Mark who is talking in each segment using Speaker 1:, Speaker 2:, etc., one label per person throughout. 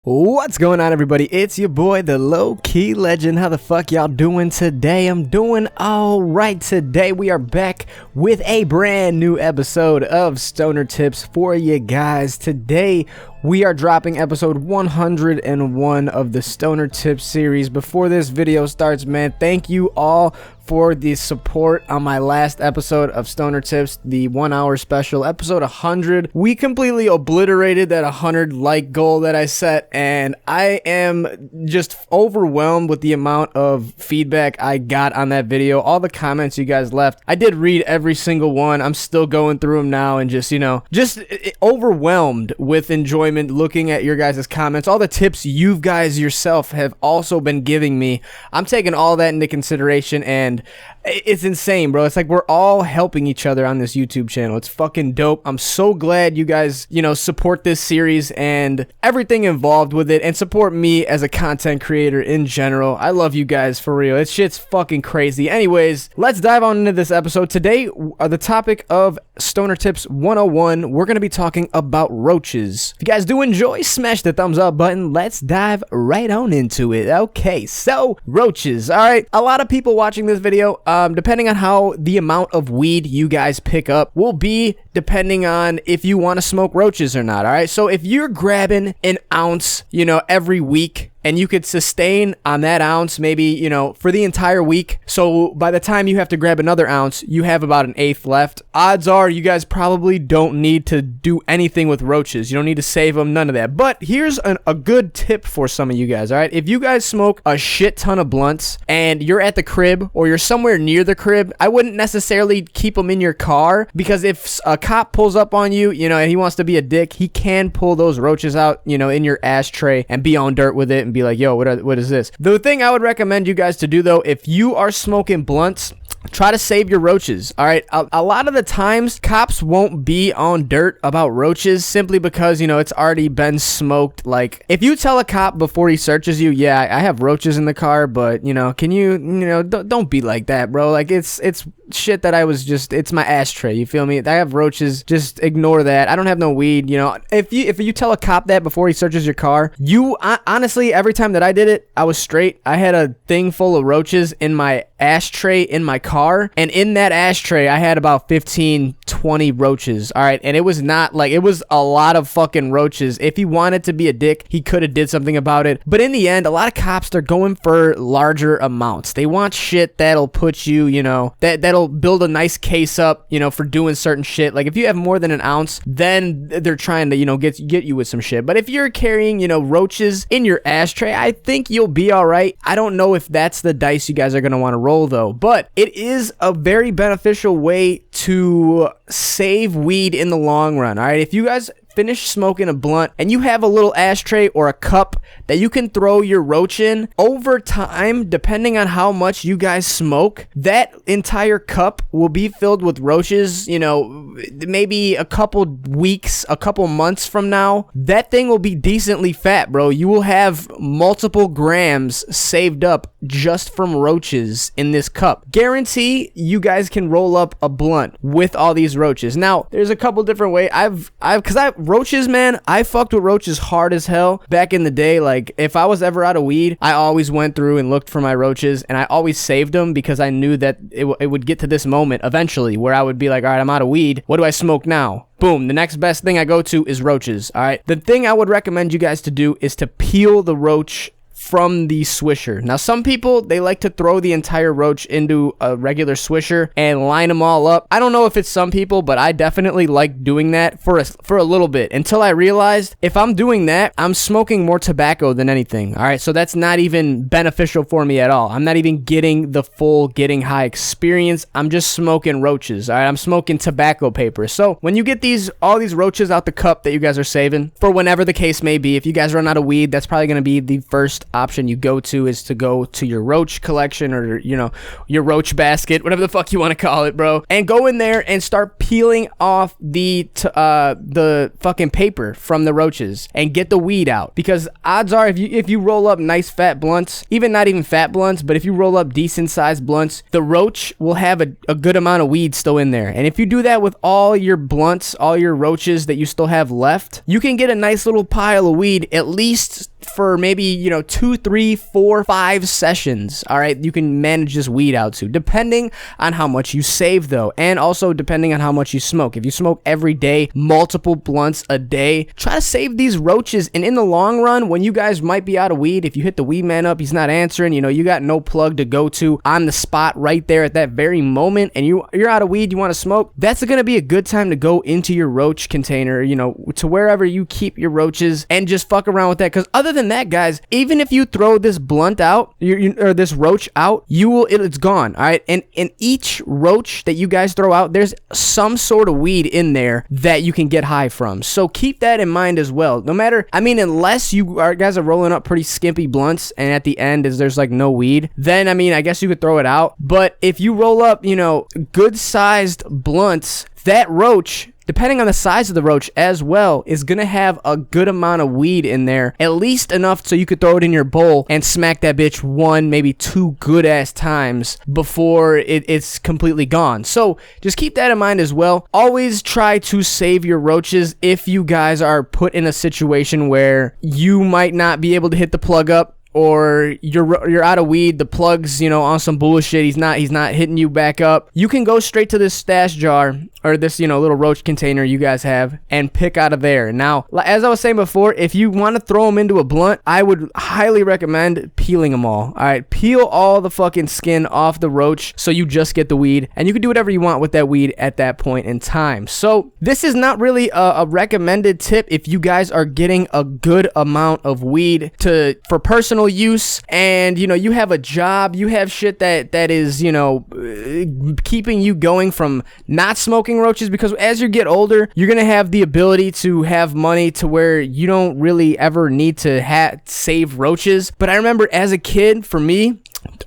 Speaker 1: What's going on, everybody? It's your boy, the Low-Key Legend. How the fuck y'all doing today? I'm doing all right. Today we are back with a brand new episode of Stoner Tips for you guys. Today we are dropping episode 101 of the Stoner Tips series. Before this video starts, man, thank you all for the support on my last episode of Stoner Tips, the 1 hour special, episode 100. We completely obliterated that 100 like goal that I set, and I am just overwhelmed with the amount of feedback I got on that video. All the comments you guys left, I did read every single one. I'm still going through them now and just overwhelmed with enjoyment looking at your guys' comments. All the tips you guys yourself have also been giving me, I'm taking all that into consideration, and it's insane, bro. It's like we're all helping each other on this YouTube channel. It's fucking dope. I'm so glad you guys, support this series and everything involved with it, and support me as a content creator in general. I love you guys for real. It's shit's fucking crazy. Anyways, let's dive on into this episode. Today, the topic of Stoner Tips 101, we're going to be talking about roaches. If you guys do enjoy, smash the thumbs up button. Let's dive right on into it. Okay, so roaches. All right, a lot of people watching this video, depending on how the amount of weed you guys pick up will be depending on if you want to smoke roaches or not. All right, so if you're grabbing an ounce, every week, and you could sustain on that ounce maybe, for the entire week. So by the time you have to grab another ounce, you have about an eighth left. Odds are you guys probably don't need to do anything with roaches. You don't need to save them, none of that. But here's a good tip for some of you guys, all right? If you guys smoke a shit ton of blunts and you're at the crib or you're somewhere near the crib, I wouldn't necessarily keep them in your car, because if a cop pulls up on you, and he wants to be a dick, he can pull those roaches out, in your ashtray and be on dirt with it and be like, yo, what is this? The thing I would recommend you guys to do, though, if you are smoking blunts, try to save your roaches. All right, a lot of the times cops won't be on dirt about roaches simply because it's already been smoked. Like, if you tell a cop before he searches you, yeah, I have roaches in the car, but can you don't be like that, bro. Like, it's shit that it's my ashtray, you feel me? I have roaches, just ignore that. I don't have no weed. If you tell a cop that before he searches your car, honestly, every time that I did it, I was straight. I had a thing full of roaches in my ashtray in my car, and in that ashtray I had about 15-20 roaches. All right, and it was not like, it was a lot of fucking roaches. If he wanted to be a dick, he could have did something about it, but in the end, a lot of cops, they're going for larger amounts. They want shit that'll put you, that'll build a nice case up, for doing certain shit. Like, if you have more than an ounce, then they're trying to, get you with some shit. But if you're carrying, roaches in your ashtray, I think you'll be all right. I don't know if that's the dice you guys are going to want to roll, though, but it is a very beneficial way to save weed in the long run. All right, if you guys finish smoking a blunt and you have a little ashtray or a cup that you can throw your roach in, over time, depending on how much you guys smoke, that entire cup will be filled with roaches. Maybe a couple weeks, a couple months from now, that thing will be decently fat, bro. You will have multiple grams saved up just from roaches in this cup. Guarantee you guys can roll up a blunt with all these roaches. Now, there's a couple different ways. Roaches, man, I fucked with roaches hard as hell back in the day. Like, if I was ever out of weed, I always went through and looked for my roaches, and I always saved them because I knew that it would get to this moment eventually where I would be like, all right, I'm out of weed. What do I smoke now? Boom, the next best thing I go to is roaches. All right, the thing I would recommend you guys to do is to peel the roach from the swisher. Now, some people, they like to throw the entire roach into a regular swisher and line them all up. I don't know if it's some people, but I definitely like doing that for a little bit, until I realized if I'm doing that, I'm smoking more tobacco than anything. All right, so that's not even beneficial for me at all. I'm not even getting the full getting high experience. I'm just smoking roaches. All right, I'm smoking tobacco paper. So when you get all these roaches out the cup that you guys are saving for whenever the case may be, if you guys run out of weed, that's probably going to be the first option you go to is to go to your roach collection, or you know, your roach basket, whatever the fuck you want to call it, bro, and go in there and start peeling off the fucking paper from the roaches and get the weed out. Because odds are, if you roll up nice fat blunts, even not even fat blunts, but if you roll up decent sized blunts, the roach will have a good amount of weed still in there. And if you do that with all your blunts, all your roaches that you still have left, you can get a nice little pile of weed, at least for maybe, you know, 2, 3, 4, 5 sessions. All right, you can manage this weed out to, depending on how much you save though, and also depending on how much you smoke. If you smoke every day, multiple blunts a day, try to save these roaches. And in the long run, when you guys might be out of weed, if you hit the weed man up, he's not answering, you know, you got no plug to go to on the spot right there at that very moment, and you're out of weed, you want to smoke, that's going to be a good time to go into your roach container, you know, to wherever you keep your roaches, and just fuck around with that. Because other than that, guys, even if you throw this blunt out, or this roach out, it's gone. All right, and in each roach that you guys throw out, there's some sort of weed in there that you can get high from. So keep that in mind as well. No matter, I mean, unless guys are rolling up pretty skimpy blunts, and at the end there's like no weed, then I mean, I guess you could throw it out. But if you roll up, you know, good sized blunts, that roach, depending on the size of the roach as well, is gonna have a good amount of weed in there, at least enough so you could throw it in your bowl and smack that bitch 1, maybe 2 good ass times before it's completely gone. So just keep that in mind as well. Always try to save your roaches if you guys are put in a situation where you might not be able to hit the plug up, or you're out of weed, the plug's, you know, on some bullshit, he's not hitting you back up. You can go straight to this stash jar, or this, you know, little roach container you guys have, and pick out of there. Now, as I was saying before, if you want to throw them into a blunt, I would highly recommend peeling them all. All right, peel all the fucking skin off the roach so you just get the weed, and you can do whatever you want with that weed at that point in time. So this is not really a recommended tip if you guys are getting a good amount of weed for personal use, and you know, you have a job, you have shit that is, you know, keeping you going from not smoking roaches. Because as you get older, you're gonna have the ability to have money to where you don't really ever need to save roaches. But I remember as a kid, for me,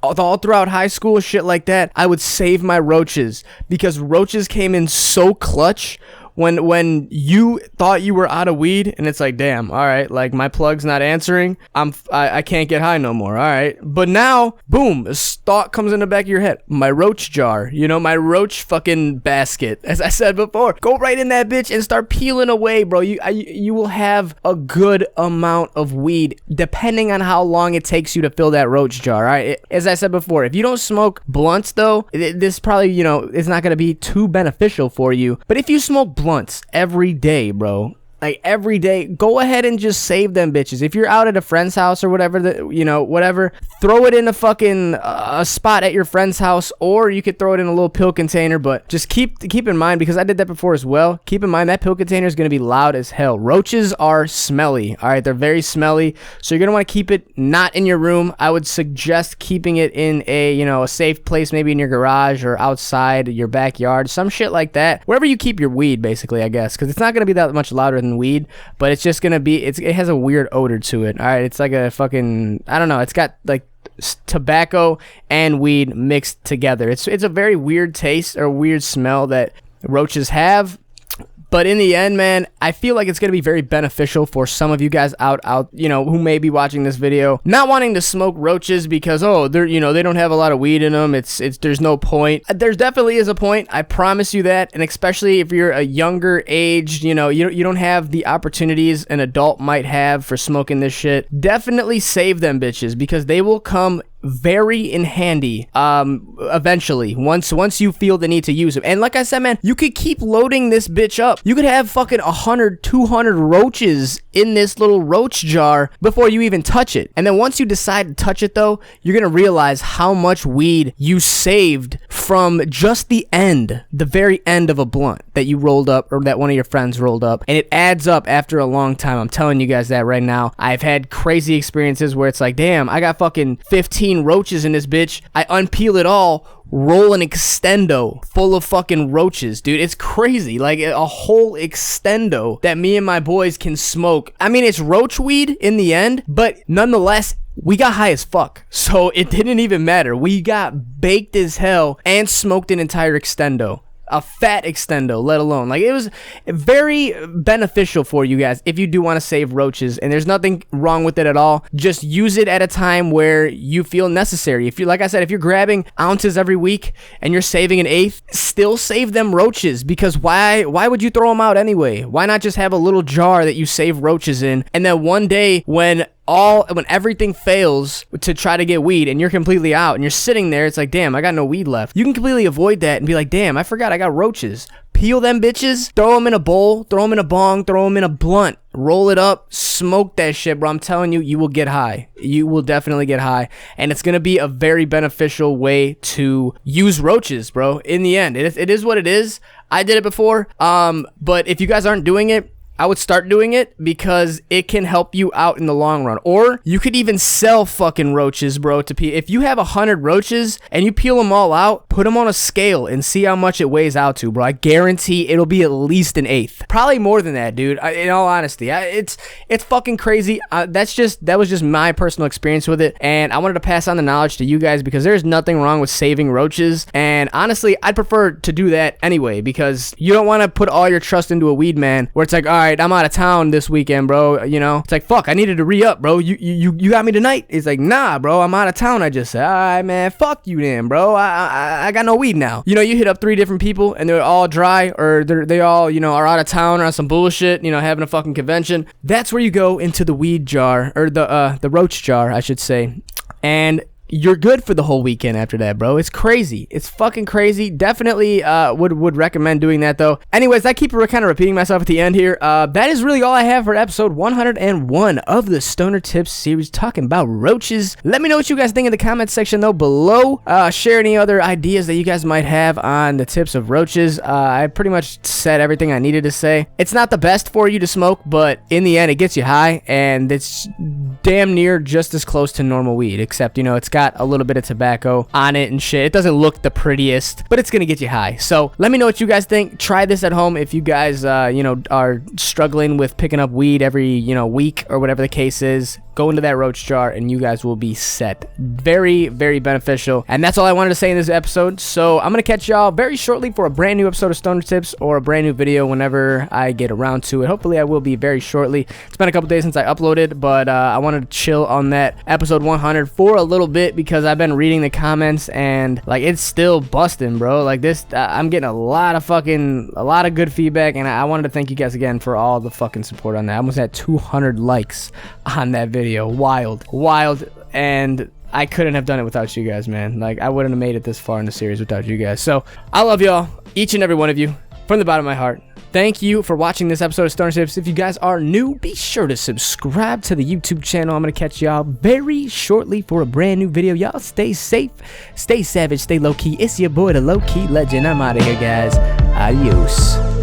Speaker 1: all throughout high school, shit like that, I would save my roaches, because roaches came in so clutch when you thought you were out of weed, and it's like, damn, all right, like my plug's not answering, I can't get high no more, all right. But now, boom, a thought comes in the back of your head, my roach jar, you know, my roach fucking basket, as I said before, go right in that bitch and start peeling away, bro. You will have a good amount of weed, depending on how long it takes you to fill that roach jar, all right. As I said before, if you don't smoke blunts though, this probably, you know, it's not going to be too beneficial for you. But if you smoke blunts every day, bro, like every day, go ahead and just save them bitches. If you're out at a friend's house or whatever, you know, whatever, throw it in a fucking a spot at your friend's house, or you could throw it in a little pill container. But just keep in mind, because I did that before as well, keep in mind that pill container is going to be loud as hell. Roaches are smelly, all right, they're very smelly, so you're going to want to keep it not in your room. I would suggest keeping it in a, you know, a safe place, maybe in your garage or outside your backyard, some shit like that, wherever you keep your weed, basically, I guess, because it's not going to be that much louder than weed, but it's just gonna be, it has a weird odor to it. All right, it's like a fucking, I don't know, it's got like tobacco and weed mixed together. It's a very weird taste or weird smell that roaches have. But in the end, man, I feel like it's going to be very beneficial for some of you guys out, you know, who may be watching this video, not wanting to smoke roaches because, oh, they're, you know, they don't have a lot of weed in them. There's no point. There definitely is a point. I promise you that. And especially if you're a younger age, you know, you don't have the opportunities an adult might have for smoking this shit. Definitely save them bitches, because they will come very in handy eventually, once you feel the need to use them. And like I said, man, you could keep loading this bitch up. You could have fucking 100 200 roaches in this little roach jar before you even touch it. And then once you decide to touch it though, you're gonna realize how much weed you saved from just the very end of a blunt that you rolled up, or that one of your friends rolled up. And it adds up after a long time. I'm telling you guys that right now. I've had crazy experiences where it's like, damn, I got fucking 15 roaches in this bitch. I unpeel it all, roll an extendo full of fucking roaches, dude. It's crazy. Like a whole extendo that me and my boys can smoke. I mean, it's roach weed in the end, but nonetheless, we got high as fuck, so it didn't even matter. We got baked as hell and smoked an entire extendo. A fat extendo, let alone. Like, it was very beneficial for you guys if you do want to save roaches, and there's nothing wrong with it at all. Just use it at a time where you feel necessary. If you, like I said, if you're grabbing ounces every week and you're saving an eighth, still save them roaches, because why would you throw them out anyway? Why not just have a little jar that you save roaches in, and then one day when everything fails to try to get weed and you're completely out and you're sitting there, it's like, damn, I got no weed left. You can completely avoid that and be like, damn, I forgot I got roaches. Peel them bitches, throw them in a bowl, throw them in a bong, throw them in a blunt, roll it up, smoke that shit, bro. I'm telling you, you will get high. You will definitely get high, and it's gonna be a very beneficial way to use roaches, bro. In the end, it is what it is. I did it before, but if you guys aren't doing it, I would start doing it, because it can help you out in the long run. Or you could even sell fucking roaches, bro, to peel. If you have 100 roaches and you peel them all out, put them on a scale and see how much it weighs out to, bro. I guarantee it'll be at least an eighth. Probably more than that, dude. In all honesty, it's fucking crazy. That was just my personal experience with it, and I wanted to pass on the knowledge to you guys, because there's nothing wrong with saving roaches. And honestly, I'd prefer to do that anyway, because you don't want to put all your trust into a weed man where it's like, all right, I'm out of town this weekend, bro. You know, it's like, fuck, I needed to re-up, bro. You got me tonight? It's like, nah, bro, I'm out of town. I just said, all right, man, fuck you then, bro. I got no weed now. You know, you hit up 3 different people and they're all dry, or they all, you know, are out of town or on some bullshit, you know, having a fucking convention. That's where you go into the weed jar, or the roach jar, I should say, and you're good for the whole weekend after that, bro. It's crazy. It's fucking crazy. Definitely would recommend doing that, though. Anyways, I keep kind of repeating myself at the end here. That is really all I have for episode 101 of the Stoner Tips series, talking about roaches. Let me know what you guys think in the comments section, though, below. Share any other ideas that you guys might have on the tips of roaches. I pretty much said everything I needed to say. It's not the best for you to smoke, but in the end, it gets you high, and it's damn near just as close to normal weed, except, you know, it's got a little bit of tobacco on it and shit. It doesn't look the prettiest, but it's gonna get you high. So let me know what you guys think. Try this at home if you guys you know, are struggling with picking up weed every, you know, week or whatever the case is. Go into that roach jar and you guys will be set. Very, very beneficial. And that's all I wanted to say in this episode. So I'm gonna catch y'all very shortly for a brand new episode of Stoner Tips, or a brand new video whenever I get around to it. Hopefully I will be very shortly. It's been a couple days since I uploaded, but I wanted to chill on that episode 100 for a little bit, because I've been reading the comments and like, it's still busting, bro. Like this, I'm getting a lot of good feedback, and I wanted to thank you guys again for all the fucking support on that. I almost had 200 likes on that video. Wild, and I couldn't have done it without you guys, man. Like, I wouldn't have made it this far in the series without you guys. So I love y'all, each and every one of you, from the bottom of my heart. Thank you for watching this episode of Stoner Tips. If you guys are new, be sure to subscribe to the YouTube channel. I'm going to catch y'all very shortly for a brand new video. Y'all stay safe, stay savage, stay low-key. It's your boy, the LowkeyLegend. I'm out of here, guys. Adios.